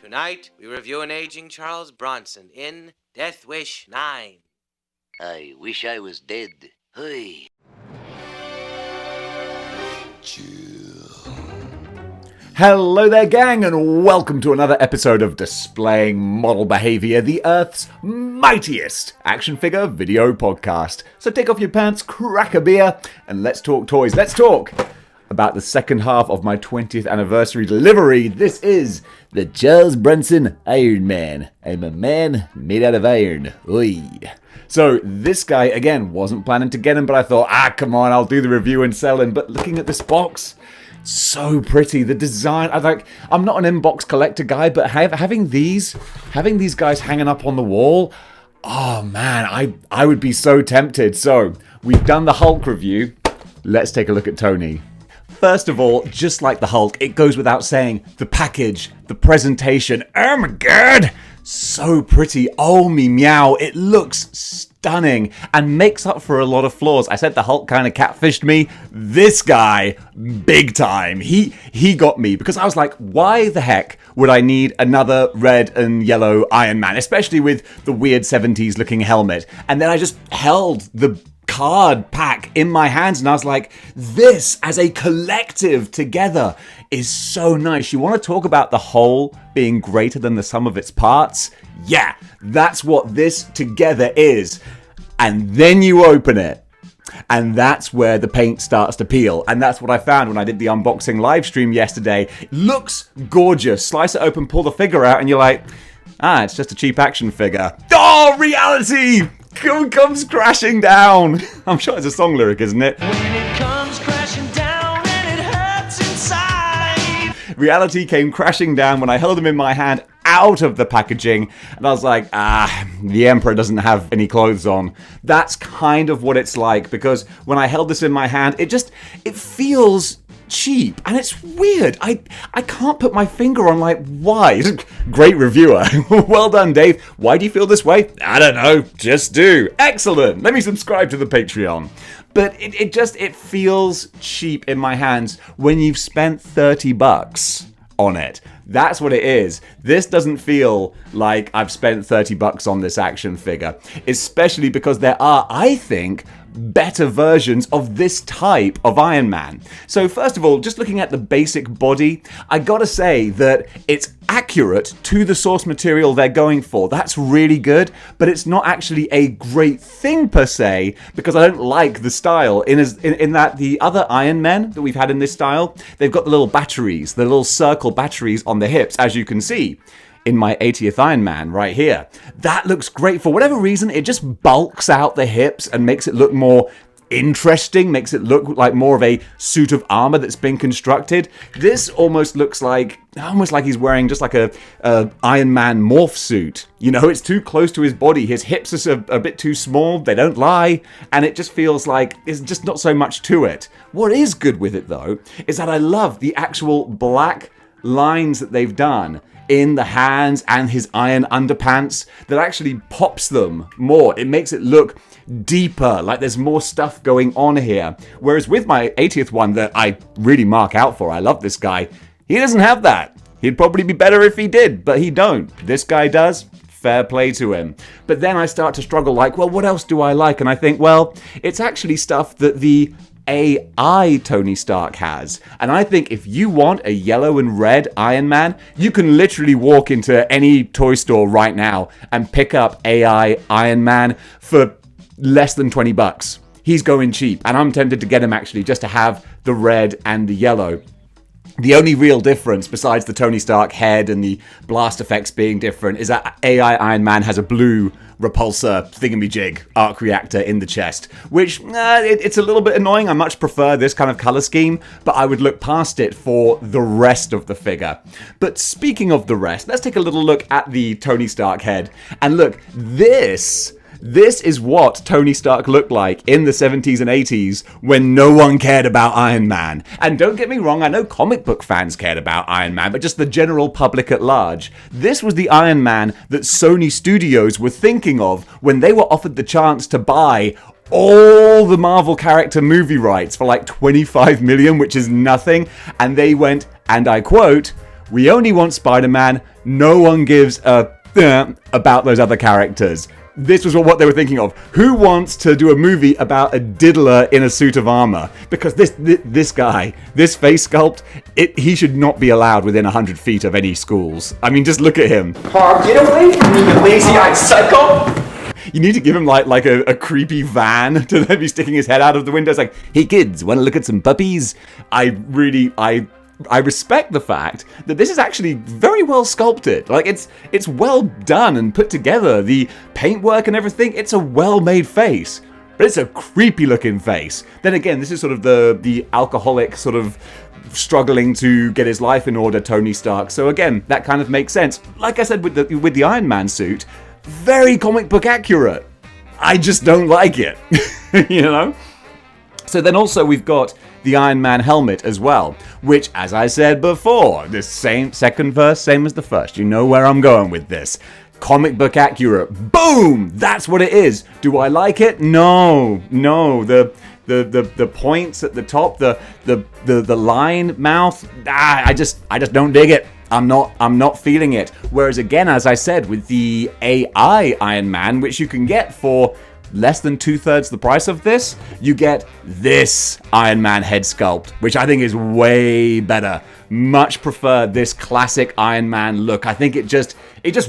Tonight, we review an aging Charles Bronson in Death Wish 9. I wish I was dead. Hey. Hello there, gang, and welcome to another episode of Displaying Model Behaviour, the Earth's mightiest action figure video podcast. So take off your pants, crack a beer, and let's talk toys. Let's talk about the second half of my 20th anniversary delivery. This is the Charles Bronson Iron Man. I'm a man made out of iron. Oi. So this guy, again, wasn't planning to get him, but I thought, come on, I'll do the review and sell him. But looking at this box, so pretty. The design, I'm not an inbox collector guy, but having these guys hanging up on the wall, oh man, I would be so tempted. So we've done the Hulk review. Let's take a look at Tony. First of all, just like the Hulk, it goes without saying, the package, the presentation, oh my god, so pretty. Oh me meow, it looks stunning and makes up for a lot of flaws. I said the Hulk kind of catfished me. This guy, big time. He got me because I was like, why the heck would I need another red and yellow Iron Man, especially with the weird 70s looking helmet? And then I just held the card pack in my hands and I was like, this as a collective together is so nice. You want to talk about the whole being greater than the sum of its parts? Yeah, that's what this together is. And then you open it and that's where the paint starts to peel. And that's what I found when I did the unboxing live stream yesterday. It looks gorgeous. Slice it open, pull the figure out and you're like, it's just a cheap action figure. Oh, reality comes crashing down. I'm sure it's a song lyric, isn't it? When it comes crashing down and it hurts inside. Reality came crashing down when I held them in my hand out of the packaging, and I was like, the Emperor doesn't have any clothes on. That's kind of what it's like, because when I held this in my hand, it feels cheap, and it's weird. I can't put my finger on why. Great reviewer. Well done, Dave. Why do you feel this way? I don't know. Just do. Excellent. Let me subscribe to the Patreon. But it feels cheap in my hands when you've spent $30 on it. That's what it is. This doesn't feel like I've spent $30 on this action figure, especially because there are, I think, better versions of this type of Iron Man. So first of all, just looking at the basic body, I gotta say that it's accurate to the source material they're going for. That's really good, but it's not actually a great thing per se, because I don't like the style in that the other Iron Men that we've had in this style, they've got the little batteries, the little circle batteries on the hips, as you can see in my 80th Iron Man right here. That looks great. For whatever reason, it just bulks out the hips and makes it look more interesting, makes it look like more of a suit of armor that's been constructed. This almost looks like he's wearing just like a Iron Man morph suit. You know, it's too close to his body. His hips are a bit too small, they don't lie, and it just feels like there's just not so much to it. What is good with it though, is that I love the actual black lines that they've done in the hands and his iron underpants that actually pops them more. It makes it look deeper, like there's more stuff going on here. Whereas with my 80th one that I really mark out for, I love this guy, he doesn't have that. He'd probably be better if he did, but he don't. This guy does. Fair play to him. But then I start to struggle well, what else do I like? And I think, well, it's actually stuff that the AI Tony Stark has. And I think if you want a yellow and red Iron Man, you can literally walk into any toy store right now and pick up AI Iron Man for less than $20. He's going cheap, and I'm tempted to get him actually just to have the red and the yellow. The only real difference, besides the Tony Stark head and the blast effects being different, is that AI Iron Man has a blue repulsor thingamajig arc reactor in the chest, which it's a little bit annoying. I much prefer this kind of color scheme, but I would look past it for the rest of the figure. But speaking of the rest, let's take a little look at the Tony Stark head. And look, this is what Tony Stark looked like in the 70s and 80s when no one cared about Iron Man. And don't get me wrong, I know comic book fans cared about Iron Man, but just the general public at large. This was the Iron Man that Sony Studios were thinking of when they were offered the chance to buy all the Marvel character movie rights for like $25 million, which is nothing. And they went, and I quote, We only want Spider-Man. No one gives a about those other characters. This was what they were thinking of. Who wants to do a movie about a diddler in a suit of armor? Because this guy, this face sculpt, he should not be allowed within 100 feet of any schools. I mean, just look at him. Get away from me, you lazy-eyed psycho! You need to give him like a creepy van to then be sticking his head out of the window. It's like, hey kids, want to look at some puppies? I respect the fact that this is actually very well sculpted. Like, it's well done and put together. The paintwork and everything, it's a well-made face. But it's a creepy looking face. Then again, this is sort of the alcoholic sort of struggling to get his life in order Tony Stark. So again, that kind of makes sense. Like I said with the Iron Man suit, very comic book accurate. I just don't like it. You know? So then also we've got the Iron Man helmet as well, which, as I said before, the same second verse, same as the first. You know where I'm going with this. Comic book accurate. Boom! That's what it is. Do I like it? No. The points at the top, the line mouth, I just don't dig it. I'm not feeling it. Whereas again, as I said, with the AI Iron Man, which you can get for less than 2/3 the price of this, you get this Iron Man head sculpt, which I think is way better. Much prefer this classic Iron Man look. I think it just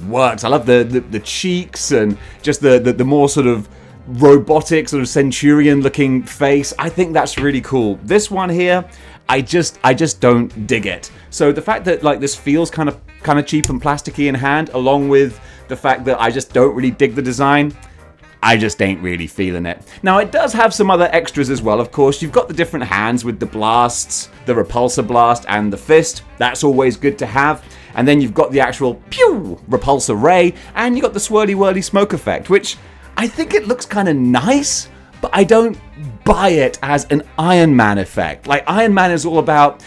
works. I love the cheeks and just the more sort of robotic, sort of centurion looking face. I think that's really cool. This one here, I just don't dig it. So the fact that like this feels kind of cheap and plasticky in hand, along with the fact that I just don't really dig the design, I just ain't really feeling it. Now, it does have some other extras as well, of course. You've got the different hands with the blasts, the repulsor blast, and the fist. That's always good to have. And then you've got the actual pew repulsor ray, and you've got the swirly-whirly smoke effect, which I think it looks kind of nice, but I don't buy it as an Iron Man effect. Like, Iron Man is all about,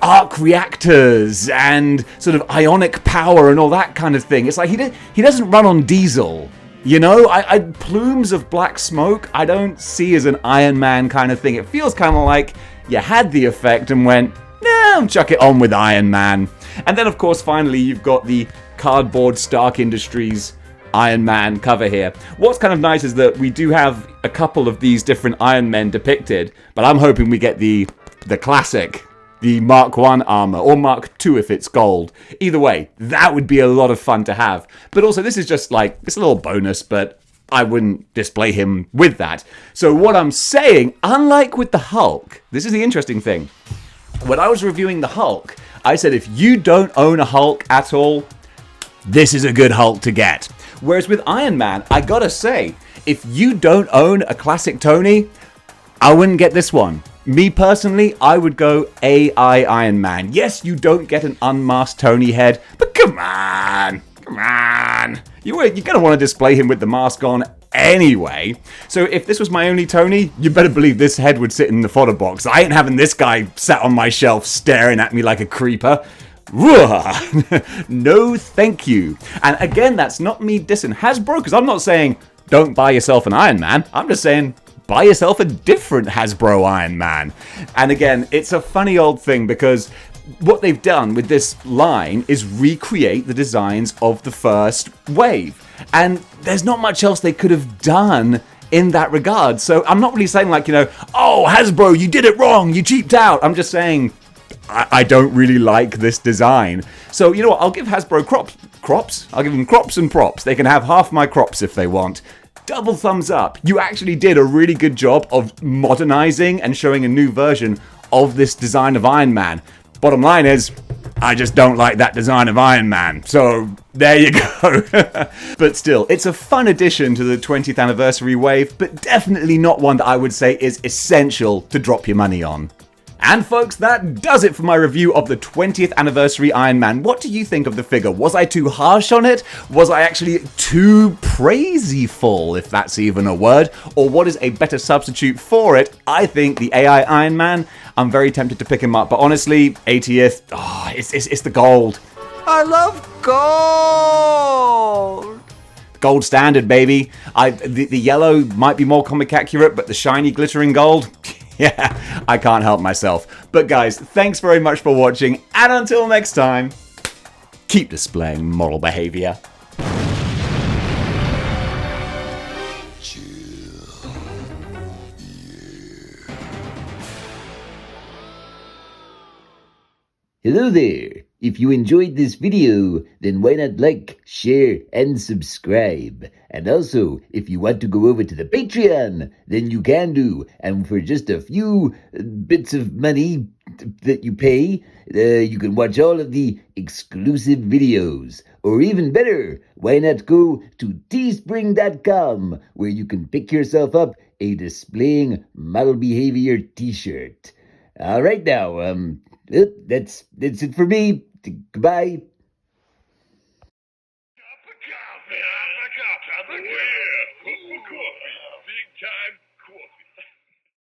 arc reactors and sort of ionic power and all that kind of thing. It's like he doesn't run on diesel. I plumes of black smoke I don't see as an Iron Man kind of thing. It feels kind of like you had the effect and went, nah, chuck it on with Iron Man. And then, of course, finally, you've got the cardboard Stark Industries Iron Man cover here. What's kind of nice is that we do have a couple of these different Iron Men depicted, but I'm hoping we get the classic, the Mark 1 armor, or Mark 2 if it's gold. Either way, that would be a lot of fun to have. But also, this is just like, it's a little bonus, but I wouldn't display him with that. So what I'm saying, unlike with the Hulk, this is the interesting thing. When I was reviewing the Hulk, I said if you don't own a Hulk at all, this is a good Hulk to get. Whereas with Iron Man, I gotta say, if you don't own a classic Tony, I wouldn't get this one. Me personally, I would go AI Iron Man. Yes, you don't get an unmasked Tony head, but come on. You're gonna want to display him with the mask on anyway. So if this was my only Tony, you better believe this head would sit in the fodder box. I ain't having this guy sat on my shelf staring at me like a creeper. No thank you. And again, that's not me dissing Hasbro, because I'm not saying don't buy yourself an Iron Man. I'm just saying buy yourself a different Hasbro Iron Man. And again, it's a funny old thing, because what they've done with this line is recreate the designs of the first wave. And there's not much else they could have done in that regard. So I'm not really saying like, oh, Hasbro, you did it wrong, you cheaped out. I'm just saying I don't really like this design. So, you know what, I'll give Hasbro crops. I'll give them crops and props. They can have half my crops if they want. Double thumbs up. You actually did a really good job of modernizing and showing a new version of this design of Iron Man. Bottom line is, I just don't like that design of Iron Man. So, there you go. But still, it's a fun addition to the 20th anniversary wave, but definitely not one that I would say is essential to drop your money on. And folks, that does it for my review of the 20th anniversary Iron Man. What do you think of the figure? Was I too harsh on it? Was I actually too praiseful, if that's even a word? Or what is a better substitute for it? I think the AI Iron Man, I'm very tempted to pick him up. But honestly, 80th, it's the gold. I love gold! Gold standard, baby. The yellow might be more comic accurate, but the shiny glittering gold, Yeah, I can't help myself. But guys, thanks very much for watching, and until next time, keep displaying moral behavior. Hello there. If you enjoyed this video, then why not like, share, and subscribe? And also, if you want to go over to the Patreon, then you can do. And for just a few bits of money that you pay, you can watch all of the exclusive videos. Or even better, why not go to teespring.com, where you can pick yourself up a Displaying Model Behavior t-shirt. All right now, that's it for me. Goodbye.